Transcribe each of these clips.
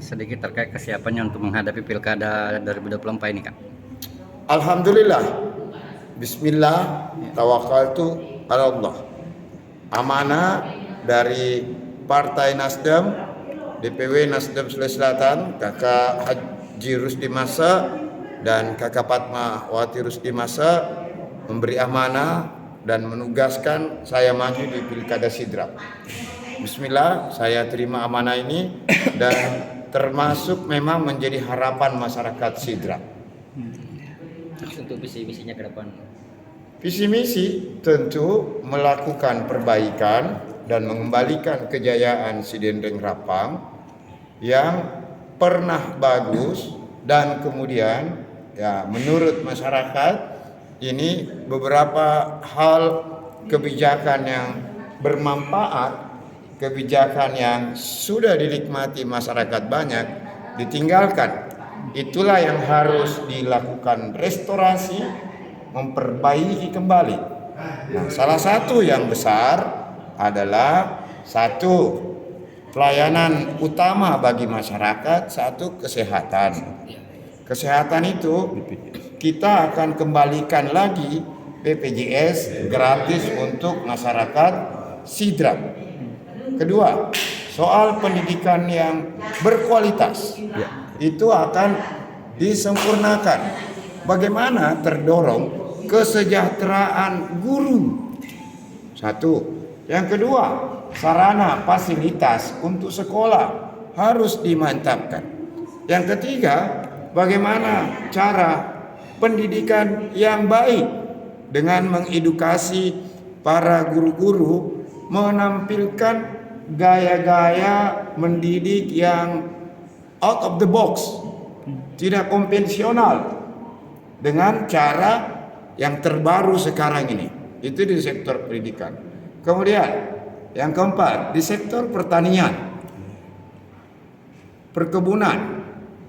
sedikit terkait kesiapannya untuk menghadapi Pilkada 2024 ini, Kak? Alhamdulillah. Bismillah, tawakkaltu ala Allah. Amanah dari Partai Nasdem, DPW Nasdem Sulawesi Selatan, Kakak Haji Rusdi Massa dan Kakak Fatmawati Rusdi Massa memberi amanah dan menugaskan saya maju di Pilkada Sidrap. Bismillah, saya terima amanah ini dan termasuk memang menjadi harapan masyarakat Sidrap. Untuk visi-misinya ke depan. Visi misi tentu melakukan perbaikan dan mengembalikan kejayaan Sidendreng Rapang yang pernah bagus, dan kemudian ya menurut masyarakat ini beberapa hal kebijakan yang bermanfaat, kebijakan yang sudah dinikmati masyarakat banyak ditinggalkan. Itulah yang harus dilakukan restorasi, memperbaiki kembali. Nah, salah satu yang besar adalah satu, pelayanan utama bagi masyarakat, satu kesehatan. Kesehatan itu kita akan kembalikan lagi BPJS gratis untuk masyarakat Sidrap. Kedua, soal pendidikan yang berkualitas itu akan disempurnakan. Bagaimana terdorong kesejahteraan guru. Satu. Yang kedua, sarana fasilitas untuk sekolah harus dimantapkan. Yang ketiga, bagaimana cara pendidikan yang baik dengan mengedukasi para guru-guru menampilkan gaya-gaya mendidik yang out of the box, tidak konvensional, dengan cara yang terbaru sekarang ini. Itu di sektor pendidikan. Kemudian yang keempat, di sektor pertanian, perkebunan,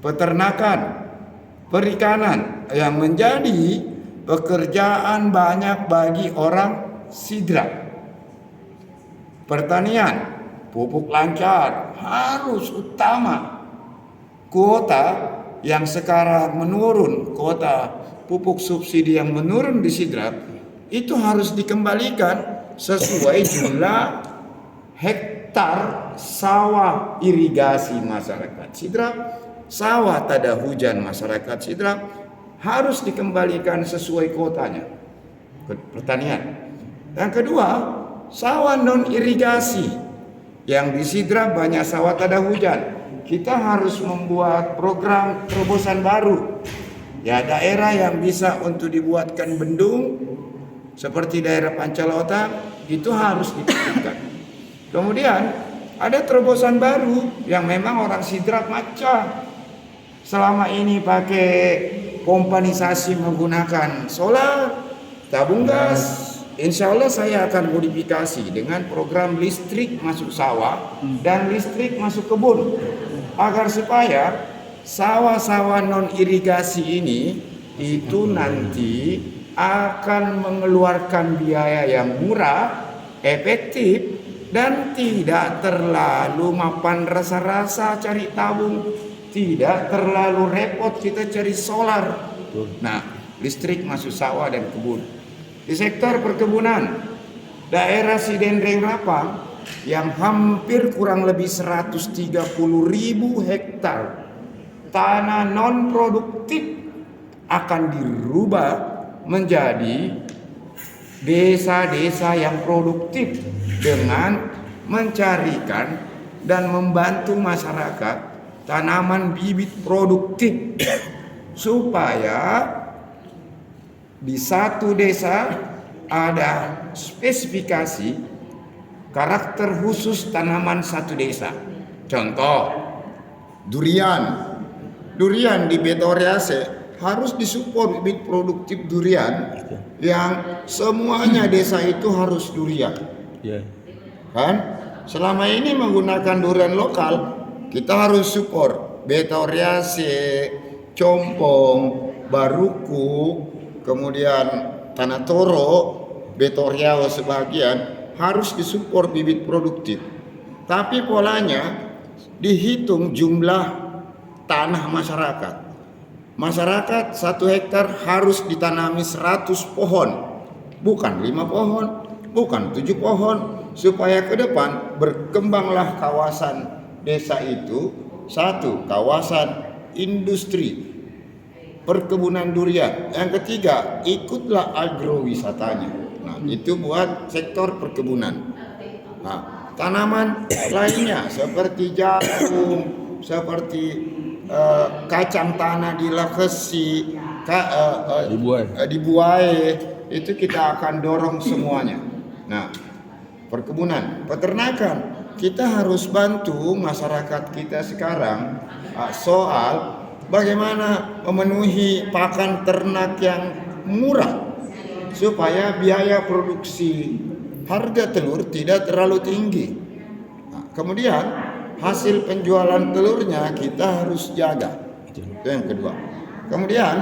peternakan, perikanan yang menjadi pekerjaan banyak bagi orang Sidrap. Pertanian, pupuk lancar harus utama. Kuota yang sekarang menurun, kuota pupuk subsidi yang menurun di Sidrap itu harus dikembalikan sesuai jumlah hektar sawah irigasi masyarakat Sidrap, sawah tada hujan masyarakat Sidrap harus dikembalikan sesuai kuotanya. Pertanian. Yang kedua, sawah non irigasi yang di Sidrap banyak sawah tada hujan. Kita harus membuat program terobosan baru. Ya, daerah yang bisa untuk dibuatkan bendung seperti daerah Pancalota itu harus dipikirkan. Kemudian ada terobosan baru yang memang orang Sidrap macam selama ini pakai kompanisasi menggunakan solar, tabung gas. Insya Allah saya akan modifikasi dengan program listrik masuk sawah dan listrik masuk kebun, agar supaya sawah-sawah non irigasi ini itu nanti akan mengeluarkan biaya yang murah, efektif, dan tidak terlalu mapan rasa-rasa cari tabung, tidak terlalu repot kita cari solar. Nah, listrik masuk sawah dan kebun. Di sektor perkebunan, daerah Sidendreng Rapang yang hampir kurang lebih 130.000 hektar tanah non produktif akan dirubah menjadi desa-desa yang produktif dengan mencarikan dan membantu masyarakat tanaman bibit produktif supaya di satu desa ada spesifikasi karakter khusus tanaman satu desa. Contoh, durian. Durian di Betoriase harus disupport bibit produktif durian yang semuanya desa itu harus durian. Kan? Selama ini menggunakan durian lokal, kita harus support Betoriase, Compong, Baruku, kemudian Tanah Toro, Betoriao sebagian harus disupport bibit produktif. Tapi polanya dihitung jumlah tanah masyarakat. Masyarakat 1 hektar harus ditanami 100 pohon, bukan 5 pohon, bukan 7 pohon, supaya ke depan berkembanglah kawasan desa itu satu kawasan industri perkebunan durian. Yang ketiga, ikutlah agrowisatanya. Nah, itu buat sektor perkebunan. Nah, tanaman lainnya seperti jagung, seperti kacang tanah di Lakesi, di Buae, itu kita akan dorong semuanya. Nah, perkebunan, peternakan, kita harus bantu masyarakat kita sekarang soal bagaimana memenuhi pakan ternak yang murah supaya biaya produksi harga telur tidak terlalu tinggi. Nah, kemudian hasil penjualan telurnya kita harus jaga. Itu yang kedua. Kemudian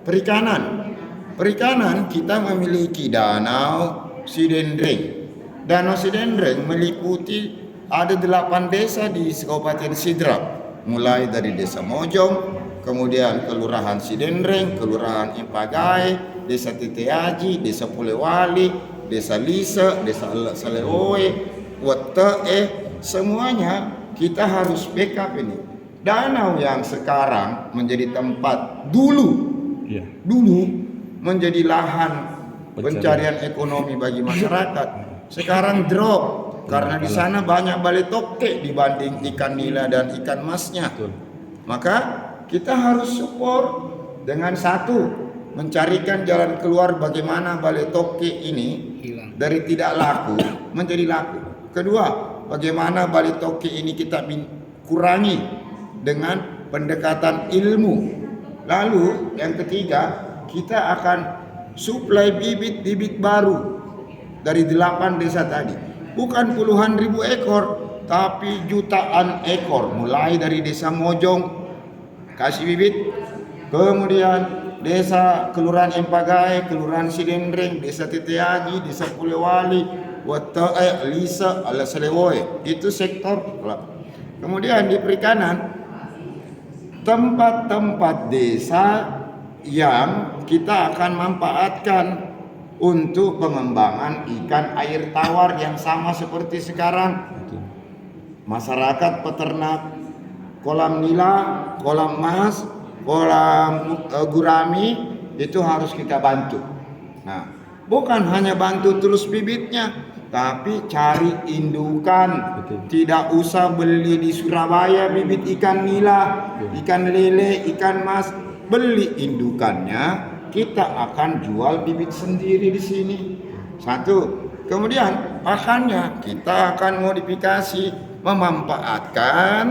perikanan. Perikanan kita memiliki Danau Sidendring. Danau Sidendring meliputi ada 8 desa di Kabupaten Sidrap, mulai dari Desa Mojong, kemudian Kelurahan Sidendring, Kelurahan Impagae, Desa Titeaji, Desa Polewali, Desa Lise, Desa Saleoe, Wetee, semuanya kita harus backup ini. Danau yang sekarang menjadi tempat dulu menjadi lahan pencarian ekonomi bagi masyarakat, sekarang drop karena di sana banyak balai toke dibanding ikan nila dan ikan masnya. Maka kita harus support dengan satu, mencarikan jalan keluar bagaimana balai toke ini dari tidak laku menjadi laku. Kedua, bagaimana balai toke ini kita kurangi dengan pendekatan ilmu. Lalu yang ketiga, kita akan suplai bibit-bibit baru dari 8 desa tadi. Bukan puluhan ribu ekor, tapi jutaan ekor. Mulai dari Desa Mojong kasih bibit, kemudian Desa Kelurahan Empagae, Kelurahan Sidendring, Desa Titeaji, Desa Polewali, Wetee, Lisa, Alasalewoe. Itu sektor. Kemudian di perikanan, tempat-tempat desa yang kita akan manfaatkan untuk pengembangan ikan air tawar yang sama seperti sekarang. Masyarakat peternak kolam nila, kolam mas, kolam gurami itu harus kita bantu. Nah, bukan hanya bantu terus bibitnya, tapi cari indukan. Tidak usah beli di Surabaya bibit ikan nila, ikan lele, ikan mas. Beli indukannya, kita akan jual bibit sendiri di sini. Satu. Kemudian pakannya kita akan modifikasi, memanfaatkan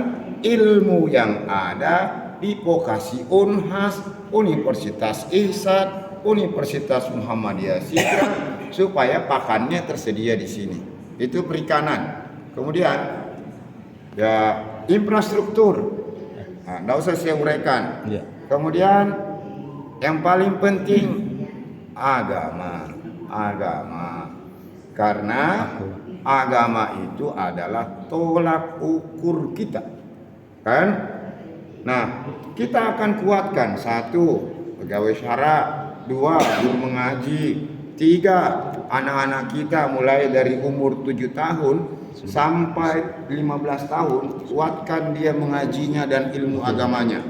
ilmu yang ada di Vokasi Unhas, Universitas Ihsan, Universitas Muhammadiyah Sidra, supaya pakannya tersedia di sini. Itu perikanan. Kemudian ya infrastruktur. Nah, enggak usah saya uraikan. Kemudian yang paling penting agama. Karena agama itu adalah tolak ukur kita. Kan? Nah, kita akan kuatkan 1, pegawai syara, 2, guru mengaji, 3, anak-anak kita mulai dari umur 7 tahun sampai 15 tahun, kuatkan dia mengajinya dan ilmu agamanya.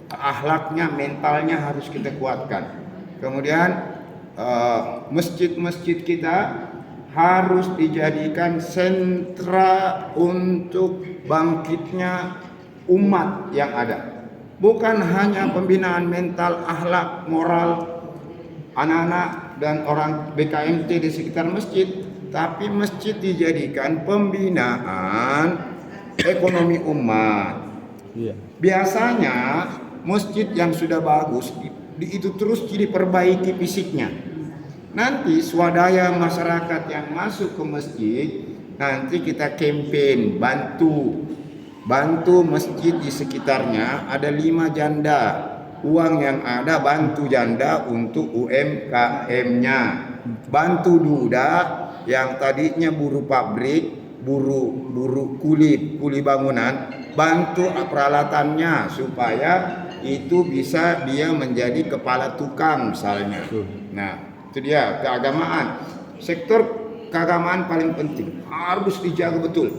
Akhlaknya, mentalnya harus kita kuatkan. Kemudian masjid-masjid kita harus dijadikan sentra untuk bangkitnya umat yang ada. Bukan hanya pembinaan mental, akhlak, moral anak-anak dan orang BKMT di sekitar masjid, tapi masjid dijadikan pembinaan ekonomi umat. Biasanya masjid yang sudah bagus itu terus diperbaiki fisiknya. Nanti swadaya masyarakat yang masuk ke masjid, nanti kita campaign bantu masjid di sekitarnya. Ada 5 janda, uang yang ada bantu janda untuk UMKM-nya. Bantu duda yang tadinya buruh pabrik buruh kuli bangunan, bantu peralatannya supaya itu bisa dia menjadi kepala tukang misalnya. Nah, itu dia keagamaan. Sektor keagamaan paling penting, harus dijaga betul.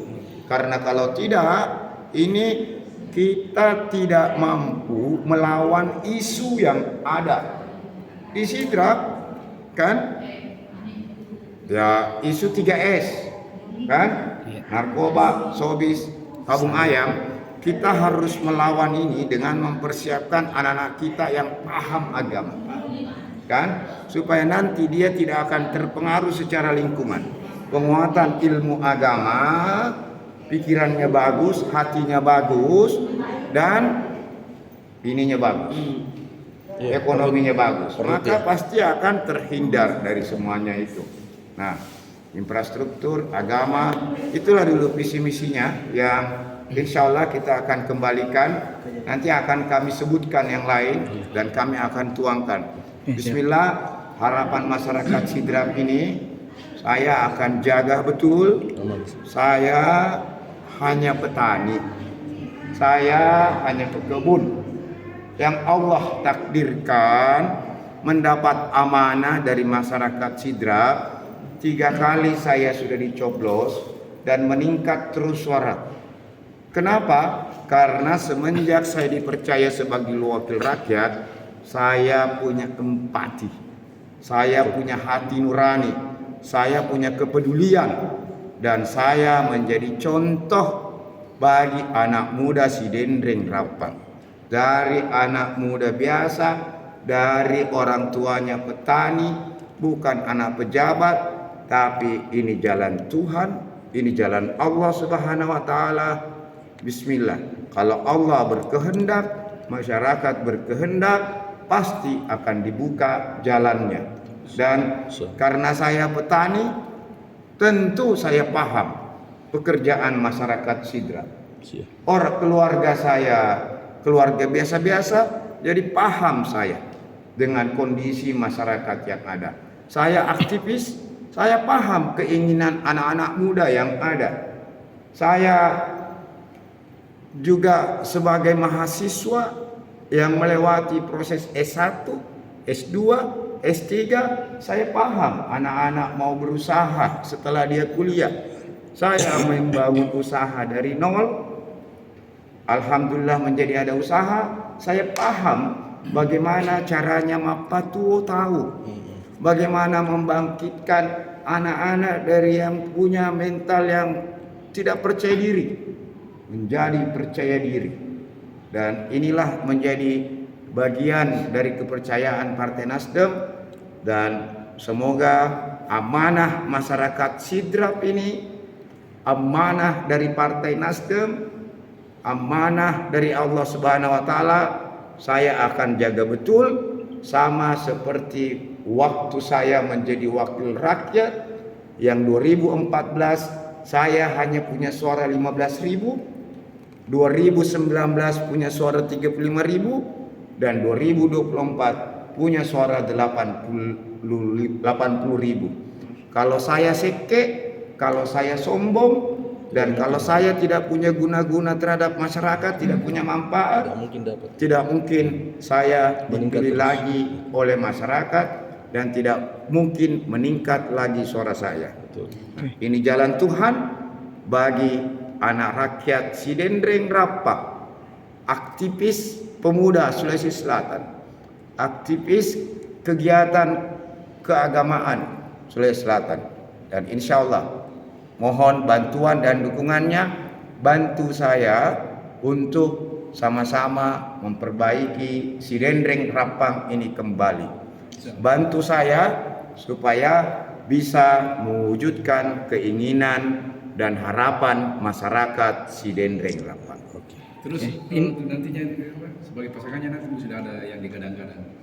Karena kalau tidak, ini kita tidak mampu melawan isu yang ada di Sidrap, kan? Ya, isu 3S, kan? Narkoba, sobis, tabung ayam. Kita harus melawan ini dengan mempersiapkan anak-anak kita yang paham agama, kan? Supaya nanti dia tidak akan terpengaruh secara lingkungan. Penguatan ilmu agama, pikirannya bagus, hatinya bagus, dan ininya bagus, ekonominya bagus, maka pasti akan terhindar dari semuanya itu. Nah, infrastruktur, agama, itulah dulu visi misinya yang insya Allah kita akan kembalikan. Nanti akan kami sebutkan yang lain dan kami akan tuangkan. Bismillah, harapan masyarakat Sidrap ini saya akan jaga betul. Saya hanya petani, saya hanya pekebun yang Allah takdirkan mendapat amanah dari masyarakat Sidrap. 3 kali saya sudah dicoblos dan meningkat terus suara. Kenapa? Karena semenjak saya dipercaya sebagai wakil rakyat, saya punya empati, saya punya hati nurani, saya punya kepedulian, dan saya menjadi contoh bagi anak muda Sidendreng Rapang. Dari anak muda biasa, dari orang tuanya petani, bukan anak pejabat, tapi ini jalan Tuhan, ini jalan Allah Subhanahu wa taala. Bismillah. Kalau Allah berkehendak, masyarakat berkehendak, pasti akan dibuka jalannya. Dan karena saya petani, tentu saya paham pekerjaan masyarakat Sidrap. Orang keluarga saya, keluarga biasa-biasa, jadi paham saya dengan kondisi masyarakat yang ada. Saya aktivis, saya paham keinginan anak-anak muda yang ada. Saya juga sebagai mahasiswa yang melewati proses S1, S2, S3, saya paham anak-anak mau berusaha setelah dia kuliah. Saya membangun usaha dari nol. Alhamdulillah menjadi ada usaha. Saya paham bagaimana caranya Mapatuo tahu. Bagaimana membangkitkan anak-anak dari yang punya mental yang tidak percaya diri menjadi percaya diri. Dan inilah menjadi bagian dari kepercayaan Partai Nasdem, dan semoga amanah masyarakat Sidrap ini, amanah dari Partai Nasdem, amanah dari Allah Subhanahu wa taala, saya akan jaga betul, sama seperti waktu saya menjadi wakil rakyat yang 2014 saya hanya punya suara 15.000, 2019 punya suara 35.000, dan 2024 punya suara 80.000. Kalau saya seke, kalau saya sombong, dan kalau saya tidak punya guna-guna terhadap masyarakat, tidak punya manfaat, tidak mungkin saya dipilih lagi oleh masyarakat, dan tidak mungkin meningkat lagi suara saya. Ini jalan Tuhan bagi anak rakyat Sidendreng Rapang, aktivis pemuda Sulawesi Selatan, aktivis kegiatan keagamaan Sulawesi Selatan. Dan insya Allah mohon bantuan dan dukungannya, bantu saya untuk sama-sama memperbaiki Sidendreng Rapang ini kembali. Bantu saya supaya bisa mewujudkan keinginan dan harapan masyarakat Sidendreng Rapang. Terus nantinya sebagai pasangannya nanti sudah ada yang digadang-gadang.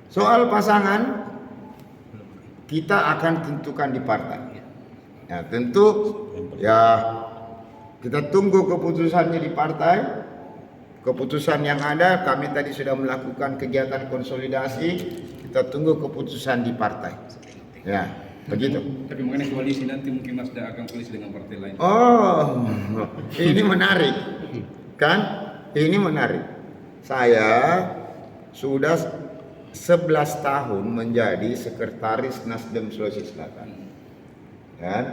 Soal pasangan kita akan tentukan di partai. Ya, tentu ya kita tunggu keputusannya di partai. Keputusan yang ada, kami tadi sudah melakukan kegiatan konsolidasi. Kita tunggu keputusan di partai. Ya. Begitu. Tapi mengenai koalisi nanti mungkin Nasdem akan koalisi dengan partai lain. Oh, ini menarik. Kan? Ini menarik. Saya sudah 11 tahun menjadi sekretaris Nasdem Sulawesi Selatan. Dan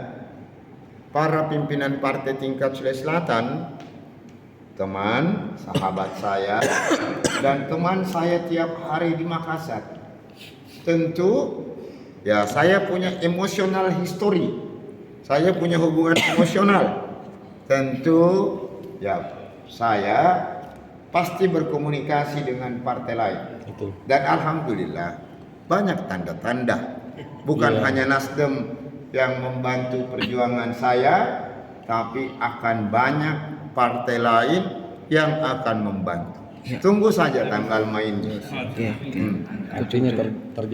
para pimpinan partai tingkat Sulawesi Selatan, teman, sahabat saya, dan teman saya tiap hari di Makassar. Tentu ya saya punya emosional history. Saya punya hubungan emosional. Tentu ya saya pasti berkomunikasi dengan partai lain. Dan alhamdulillah banyak tanda-tanda. Bukan hanya Nasdem yang membantu perjuangan saya, tapi akan banyak partai lain yang akan membantu. Tunggu saja tanggal mainnya. Tentunya terjadi.